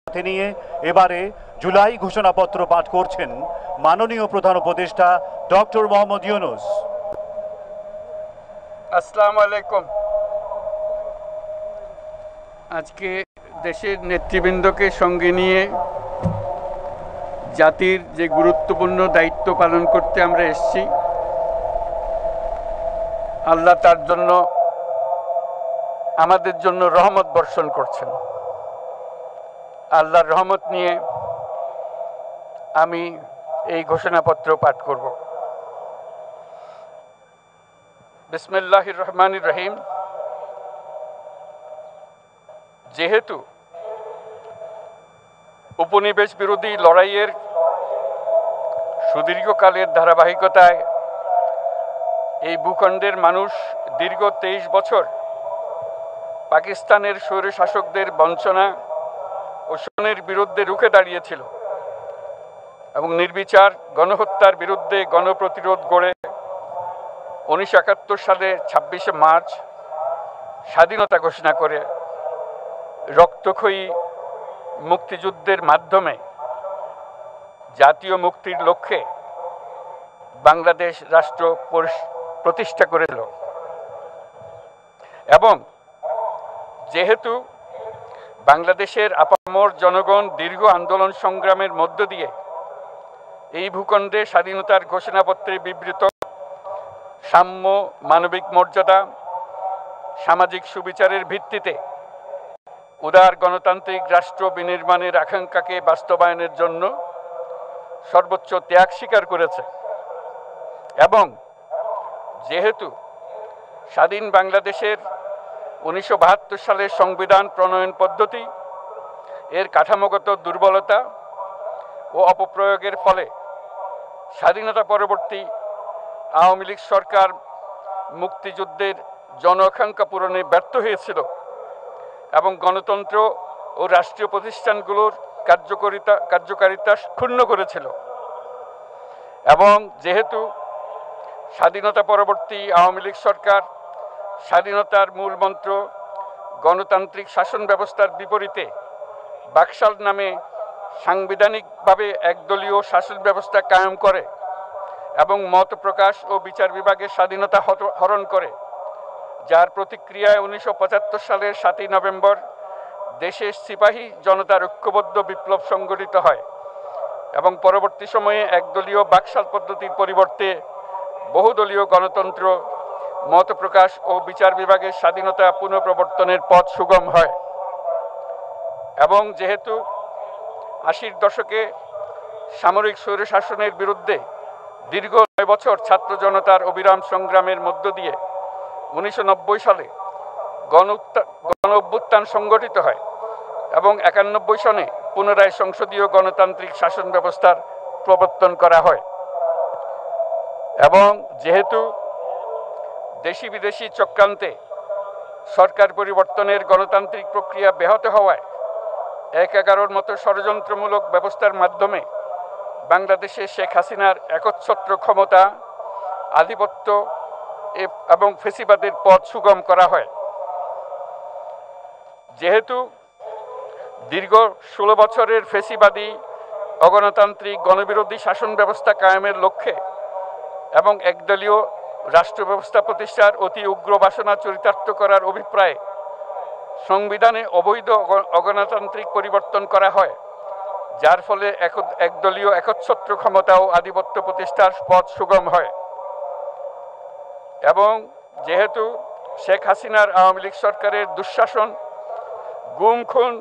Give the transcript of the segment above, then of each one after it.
সাথে নিয়ে এবারে জুলাই ঘোষণাপত্র পাঠ করছেন মাননীয় প্রধান উপদেষ্টা ডক্টর মোহাম্মদ ইউনূস। আসসালামু আলাইকুম। আজকে দেশের নেতৃবৃন্দকে সঙ্গে নিয়ে জাতির যে গুরুত্বপূর্ণ দায়িত্ব পালন করতে আমরা এসেছি, আল্লাহ তার জন্য আমাদের জন্য রহমত বর্ষণ করছেন। আল্লাহর রহমত নিয়ে আমি এই ঘোষণাপত্র পাঠ করব। বিসমিল্লাহির রহমানির রহিম। যেহেতু উপনিবেশ বিরোধী লড়াইয়ের সুদীর্ঘকালের ধারাবাহিকতায় এই ভূখণ্ডের মানুষ দীর্ঘ 23 বছর পাকিস্তানের স্বৈরশাসকদের বঞ্চনা ও শোষণের বিরুদ্ধে রুখে দাঁড়িয়েছিল এবং নির্বিচার গণহত্যার বিরুদ্ধে গণপ্রতিরোধ গড়ে 1971 সালে 26শে মার্চ স্বাধীনতা ঘোষণা করে রক্তক্ষয়ী মুক্তিযুদ্ধের মাধ্যমে জাতীয় মুক্তির লক্ষ্যে বাংলাদেশ রাষ্ট্র প্রতিষ্ঠা করেছিল। এবং যেহেতু বাংলাদেশের আপামর জনগণ দীর্ঘ আন্দোলন সংগ্রামের মধ্য দিয়ে এই ভূখণ্ডে স্বাধীনতার ঘোষণাপত্রে বিবৃত সাম্য, মানবিক মর্যাদা, সামাজিক সুবিচারের ভিত্তিতে উদার গণতান্ত্রিক রাষ্ট্র বিনির্মাণের আকাঙ্ক্ষাকে বাস্তবায়নের জন্য সর্বোচ্চ ত্যাগ স্বীকার করেছে, এবং যেহেতু স্বাধীন বাংলাদেশের 1972 সালের সংবিধান প্রণয়ন পদ্ধতি এর কাঠামোগত দুর্বলতা ও অপপ্রয়োগের ফলে স্বাধীনতা পরবর্তী আওয়ামী লীগ সরকার মুক্তিযুদ্ধের জন আকাঙ্ক্ষা পূরণে ব্যর্থ হয়েছিল এবং গণতন্ত্র ও রাষ্ট্রীয় প্রতিষ্ঠানগুলোর কার্যকারিতা ক্ষুণ্ণ করেছিল, এবং যেহেতু স্বাধীনতা পরবর্তী আওয়ামী লীগ সরকার স্বাধীনতার মূল মন্ত্র গণতান্ত্রিক শাসন ব্যবস্থার বিপরীতে বাকশাল নামে সাংবিধানিকভাবে একদলীয় শাসন ব্যবস্থা কায়েম করে এবং মত প্রকাশ ও বিচার বিভাগের স্বাধীনতা হরণ করে, যার প্রতিক্রিয়ায় 1975 সালের 7ই নভেম্বর দেশের সিপাহী জনতার ঐক্যবদ্ধ বিপ্লব সংগঠিত হয় এবং পরবর্তী সময়ে একদলীয় বাকশাল পদ্ধতির পরিবর্তে বহুদলীয় গণতন্ত্র, মত প্রকাশ ও বিচার বিভাগের স্বাধীনতা পুনঃপ্রবর্তনের পথ সুগম হয়। এবং যেহেতু 80-র দশকে সামরিক স্বৈরশাসনের বিরুদ্ধে দীর্ঘ 9 বছর ছাত্র জনতার অবিরাম সংগ্রামের মধ্য দিয়ে 1990 সালে গণ অভ্যুত্থান সংগঠিত হয় এবং 91 সনে পুনরায় সংসদীয় গণতান্ত্রিক শাসন ব্যবস্থার প্রবর্তন করা হয়, এবং যেহেতু দেশি বিদেশি চক্রান্তে সরকার পরিবর্তনের গণতান্ত্রিক প্রক্রিয়া ব্যাহত হওয়ায় 1/11 মতো ষড়যন্ত্রমূলক ব্যবস্থার মাধ্যমে বাংলাদেশে শেখ হাসিনার একচ্ছত্র ক্ষমতা, আধিপত্য এবং ফেসিবাদের পথ সুগম করা হয়। যেহেতু দীর্ঘ 16 বছরের ফেসিবাদী অগণতান্ত্রিক গণবিরোধী শাসন ব্যবস্থা কায়েমের লক্ষ্যে এবং একদলীয় রাষ্ট্র ব্যবস্থা প্রতিষ্ঠার অতি উগ্র বাসনা চরিতার্থ করার অভিপ্রায়ে সংবিধানে অবৈধ অগণতান্ত্রিক পরিবর্তন করা হয়, যার ফলে একদলীয় একচ্ছত্র ক্ষমতা ও আধিপত্য প্রতিষ্ঠার পথ সুগম হয়। এবং যেহেতু শেখ হাসিনার আওয়ামী লীগ সরকারের দুঃশাসন, গুম খুন,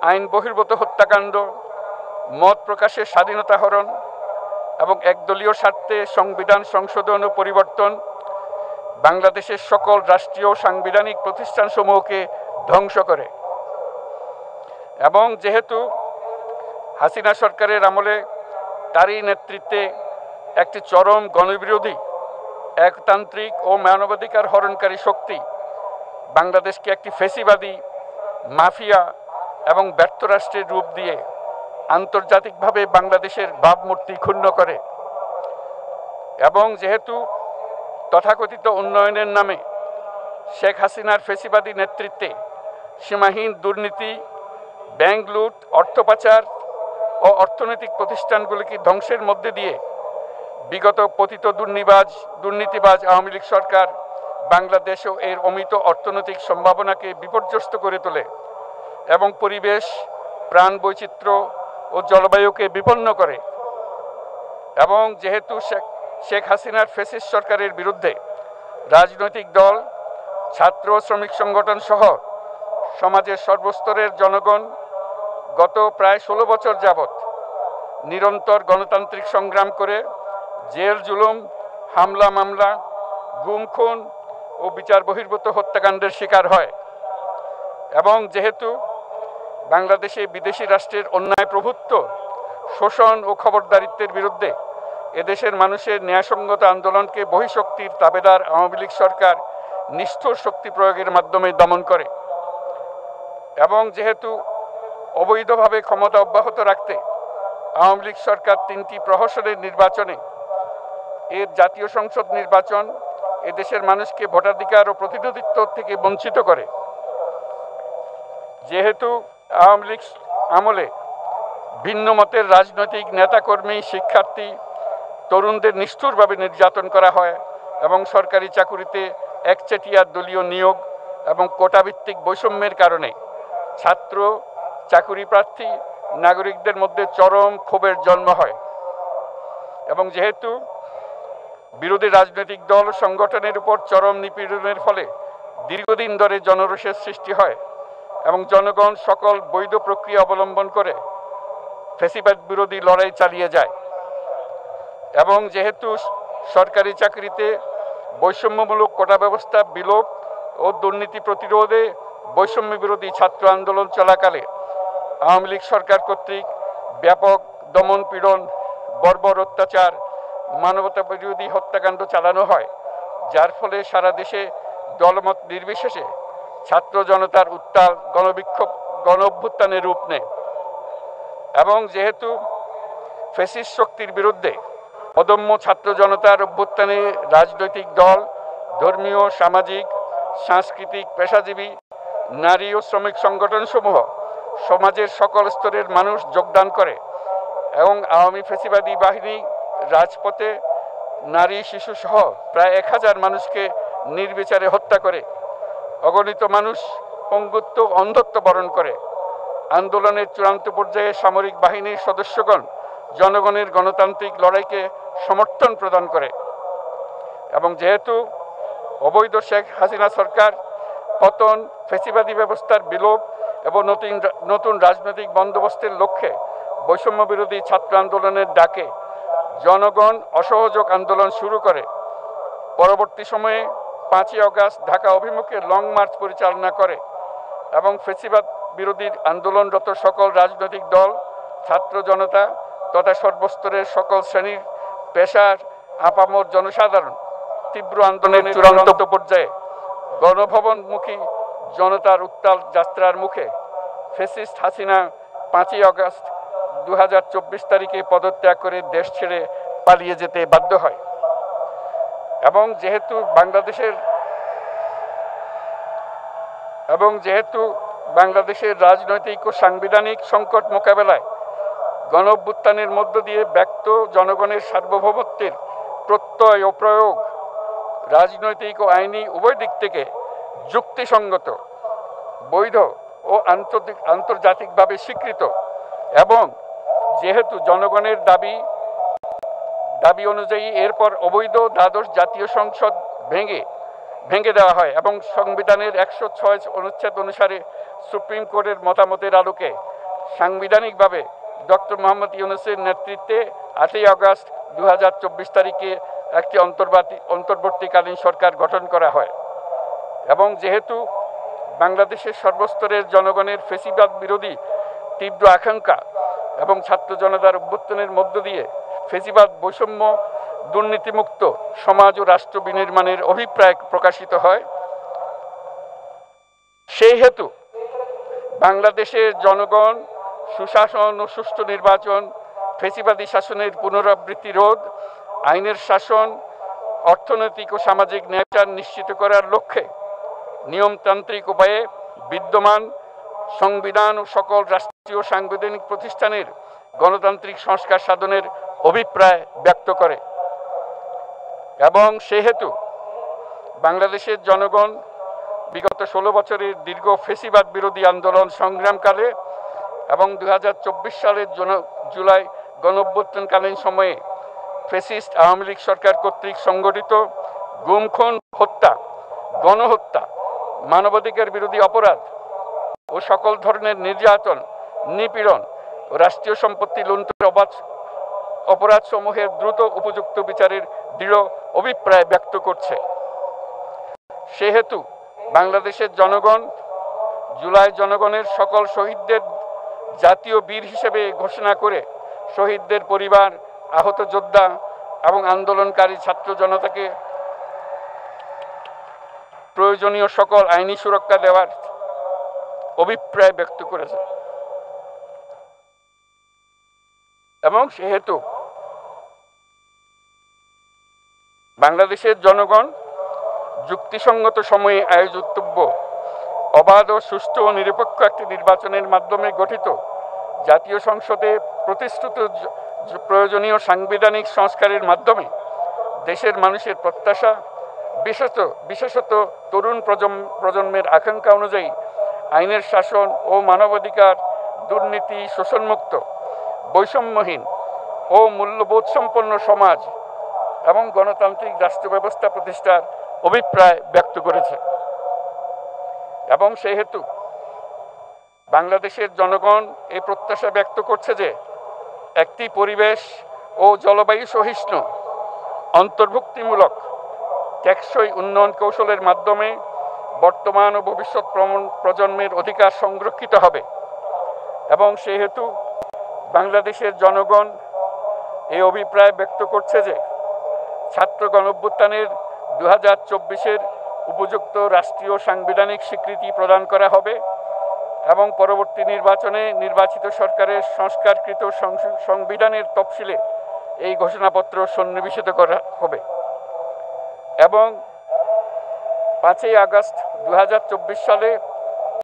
আইন বহির্ভূত হত্যাকাণ্ড, মত প্রকাশের স্বাধীনতা হরণ এবং একদলীয় স্বার্থে সংবিধান সংশোধন ও পরিবর্তন বাংলাদেশের সকল রাষ্ট্রীয় সাংবিধানিক প্রতিষ্ঠানসমূহকে ধ্বংস করে, এবং যেহেতু হাসিনা সরকারের আমলে তারই নেতৃত্বে একটি চরম গণবিরোধী, একতান্ত্রিক ও মানবাধিকার হরণকারী শক্তি বাংলাদেশকে একটি ফেসিবাদী, মাফিয়া এবং ব্যর্থ রাষ্ট্রের রূপ দিয়ে আন্তর্জাতিকভাবে বাংলাদেশের ভাবমূর্তি ক্ষুণ্ণ করে, এবং যেহেতু তথাকথিত উন্নয়নের নামে শেখ হাসিনার ফেসিবাদী নেতৃত্বে সীমাহীন দুর্নীতি ব্যাংক লুট, অর্থ পাচার ও অর্থনৈতিক প্রতিষ্ঠানগুলিকে ধ্বংসের মধ্যে দিয়ে বিগত পতিত দুর্নীতিবাজ আওয়ামী লীগ সরকার বাংলাদেশও এর অমিত অর্থনৈতিক সম্ভাবনাকে বিপর্যস্ত করে তোলে এবং পরিবেশ, প্রাণ বৈচিত্র্য ও জলবায়ুকে বিপন্ন করে। এবং যেহেতু শেখ হাসিনার ফ্যাসিস্ট সরকারের বিরুদ্ধে রাজনৈতিক দল, ছাত্র শ্রমিক সংগঠন সহ সমাজের সর্বস্তরের জনগণ গত প্রায় 16 বছর যাবৎ নিরন্তর গণতান্ত্রিক সংগ্রাম করে জেল জুলুম, হামলা মামলা, গুম খুন ও বিচার বহির্ভূত হত্যাকাণ্ডের শিকার হয়। এবং যেহেতু বাংলাদেশে বিদেশি রাষ্ট্রের অন্যায় প্রভুত্ব, শোষণ ও খবরদারিত্বের বিরুদ্ধে এদেশের মানুষের ন্যায়সঙ্গত আন্দোলনকে বহিঃশক্তির তাবেদার আওয়ামী লীগ সরকার নিষ্ঠুর শক্তি প্রয়োগের মাধ্যমে দমন করে। এবং যেহেতু অবৈধভাবে ক্ষমতা অব্যাহত রাখতে আওয়ামী লীগ সরকার 3টি প্রহসনের নির্বাচনে এর জাতীয় সংসদ নির্বাচন এদেশের মানুষকে ভোটাধিকার ও প্রতিনিধিত্ব থেকে বঞ্চিত করে। যেহেতু আওয়ামী লীগ আমলে ভিন্ন মতের রাজনৈতিক নেতাকর্মী, শিক্ষার্থী, তরুণদের নিষ্ঠুরভাবে নির্যাতন করা হয় এবং সরকারি চাকুরিতে একচেটিয়া দলীয় নিয়োগ এবং কোটাভিত্তিক বৈষম্যের কারণে ছাত্র, চাকুরি প্রার্থী, নাগরিকদের মধ্যে চরম ক্ষোভের জন্ম হয়। এবং যেহেতু বিরোধী রাজনৈতিক দল সংগঠনের উপর চরম নিপীড়নের ফলে দীর্ঘদিন ধরে জনরোষের সৃষ্টি হয় এবং জনগণ সকল বৈধ প্রক্রিয়া অবলম্বন করে ফ্যাসিবাদ বিরোধী লড়াই চালিয়ে যায়। এবং যেহেতু সরকারি চাকরিতে বৈষম্যমূলক কোটা ব্যবস্থা বিলোপ ও দুর্নীতি প্রতিরোধে বৈষম্য বিরোধী ছাত্র আন্দোলন চলাকালে আওয়ামী লীগ সরকার কর্তৃক ব্যাপক দমন পীড়ন, বর্বর অত্যাচার, মানবতা বিরোধী হত্যাকাণ্ড চালানো হয়, যার ফলে সারা দেশে দলমত নির্বিশেষে ছাত্র জনতার উত্তাল গণবিক্ষোভ গণ অভ্যুত্থানের রূপ নেয়। এবং যেহেতু ফ্যাসিস্ট শক্তির বিরুদ্ধে অদম্য ছাত্র জনতার অভ্যুত্থানে রাজনৈতিক দল, ধর্মীয়, সামাজিক, সাংস্কৃতিক, পেশাজীবী, নারী ও শ্রমিক সংগঠনসমূহ সমাজের সকল স্তরের মানুষ যোগদান করে এবং আওয়ামী ফ্যাসিবাদী বাহিনী রাজপথে নারী, শিশু সহ প্রায় 1000 মানুষকে নির্বিচারে হত্যা করে, অগণিত মানুষ পঙ্গুত্ব, অন্ধত্ব বরণ করে। আন্দোলনের চূড়ান্ত পর্যায়ে সামরিক বাহিনীর সদস্যগণ জনগণের গণতান্ত্রিক লড়াইকে সমর্থন প্রদান করে। এবং যেহেতু অবৈধ শেখ হাসিনা সরকার পতন, ফ্যাসিবাদী ব্যবস্থার বিলোপ এবং নতুন রাজনৈতিক বন্দোবস্তের লক্ষ্যে বৈষম্য বিরোধী ছাত্র আন্দোলনের ডাকে জনগণ অসহযোগ আন্দোলন শুরু করে, পরবর্তী সময়ে 5ই আগস্ট ঢাকা অভিমুখে লং মার্চ পরিচালনা করে এবং ফ্যাসিবাদ বিরোধী আন্দোলনরত সকল রাজনৈতিক দল, ছাত্র জনতা তথা সর্বস্তরের সকল শ্রেণীর, পেশার, আপামর জনসাধারণ তীব্র আন্দোলনের চূড়ান্ত পর্যায়ে গণভবনমুখী জনতার উত্তাল যাত্রার মুখে ফ্যাসিস্ট হাসিনা 5ই আগস্ট 2024 তারিখে পদত্যাগ করে দেশ ছেড়ে পালিয়ে যেতে বাধ্য হয়। এবং যেহেতু বাংলাদেশের রাজনৈতিক ও সাংবিধানিক সংকট মোকাবেলায় গণ অভ্যুত্থানের মধ্য দিয়ে ব্যক্ত জনগণের সার্বভৌমত্বের প্রত্যয় ও প্রয়োগ রাজনৈতিক ও আইনি উভয় দিক থেকে যুক্তিসঙ্গত, বৈধ ও আন্তর্জাতিকভাবে স্বীকৃত। এবং যেহেতু জনগণের দাবি অনুযায়ী এরপর অবৈধ দ্বাদশ জাতীয় সংসদ ভেঙে দেওয়া হয় এবং সংবিধানের 106 অনুচ্ছেদ অনুসারে সুপ্রিম কোর্টের মতামতের আলোকে সাংবিধানিকভাবে ডক্টর মোহাম্মদ ইউনূসের নেতৃত্বে 8ই আগস্ট 2024 তারিখে একটি অন্তর্বর্তীকালীন সরকার গঠন করা হয়। এবং যেহেতু বাংলাদেশের সর্বস্তরের জনগণের ফ্যাসিবাদ বিরোধী তীব্র আকাঙ্ক্ষা এবং ছাত্র জনতার অভ্যুত্থানের মধ্য দিয়ে ফ্যাসিবাদ, বৈষম্য, দুর্নীতিমুক্ত সমাজ ও রাষ্ট্র বিনির্মাণের অভিপ্রায় প্রকাশিত হয়, সেই হেতু বাংলাদেশের জনগণ সুশাসন ও সুষ্ঠু নির্বাচন, ফ্যাসিবাদী শাসনের পুনরাবৃত্তি রোধ, আইনের শাসন, অর্থনৈতিক ও সামাজিক ন্যায়বিচার নিশ্চিত করার লক্ষ্যে নিয়মতান্ত্রিক উপায়ে বিদ্যমান সংবিধান ও সকল রাষ্ট্রীয় সাংবিধানিক প্রতিষ্ঠানের গণতান্ত্রিক সংস্কার সাধনের অভিপ্রায় ব্যক্ত করে এবং সেহেতু বাংলাদেশের জনগণ বিগত 16 বছরের দীর্ঘ ফ্যাসিবাদ বিরোধী আন্দোলন সংগ্রামকালে এবং 2024 সালের জুলাই গণঅভ্যুত্থানকালীন সময়ে ফ্যাসিস্ট আওয়ামী লীগ সরকার কর্তৃক সংগঠিত গুম খুন হত্যা গণহত্যা মানবাধিকার বিরোধী অপরাধ ও সকল ধরনের নির্যাতন নিপীড়ন ও রাষ্ট্রীয় সম্পত্তি লুণ্ঠনের অপরাধ সমূহের দ্রুত উপযুক্ত বিচারের দৃঢ় অভিপ্রায় ব্যক্ত করছে। সেহেতু বাংলাদেশের জনগণ জুলাই জনগণের সকল শহীদদের জাতীয় বীর হিসেবে ঘোষণা করে শহীদদের পরিবার আহত যোদ্ধা এবং আন্দোলনকারী ছাত্র জনতাকে প্রয়োজনীয় সকল আইনি সুরক্ষা দেওয়ার অভিপ্রায় ব্যক্ত করেছে এবং সেহেতু বাংলাদেশের জনগণ যুক্তিসঙ্গত সময়ে আয়োজিতব্য অবাধ ও সুষ্ঠু ও নিরপেক্ষ একটি নির্বাচনের মাধ্যমে গঠিত জাতীয় সংসদে প্রতিশ্রুত প্রয়োজনীয় সাংবিধানিক সংস্কারের মাধ্যমে দেশের মানুষের প্রত্যাশা বিশেষত তরুণ প্রজন্মের আকাঙ্ক্ষা অনুযায়ী আইনের শাসন ও মানবাধিকার দুর্নীতি শোষণমুক্ত বৈষম্যহীন ও মূল্যবোধ সম্পন্ন সমাজ এবং গণতান্ত্রিক রাষ্ট্র ব্যবস্থা প্রতিষ্ঠার অভিপ্রায় ব্যক্ত করেছে এবং সেহেতু বাংলাদেশের জনগণ এই প্রত্যাশা ব্যক্ত করছে যে একটি পরিবেশ ও জলবায়ু সহিষ্ণু অন্তর্ভুক্তিমূলক টেকসই উন্নয়ন কৌশলের মাধ্যমে বর্তমান ও ভবিষ্যৎ প্রজন্মের অধিকার সংরক্ষিত হবে এবং সেহেতু বাংলাদেশের জনগণ এই অভিপ্রায় ব্যক্ত করছে যে ছাত্র গণঅভ্যুত্থানের 2024-এর উপযুক্ত রাষ্ট্রীয় সাংবিধানিক স্বীকৃতি প্রদান করা হবে এবং পরবর্তী নির্বাচনে নির্বাচিত সরকারের সংস্কারকৃত সংবিধানের তফসিলে এই ঘোষণাপত্র সন্নিবেশিত করা হবে এবং 5ই আগস্ট 2024 সালে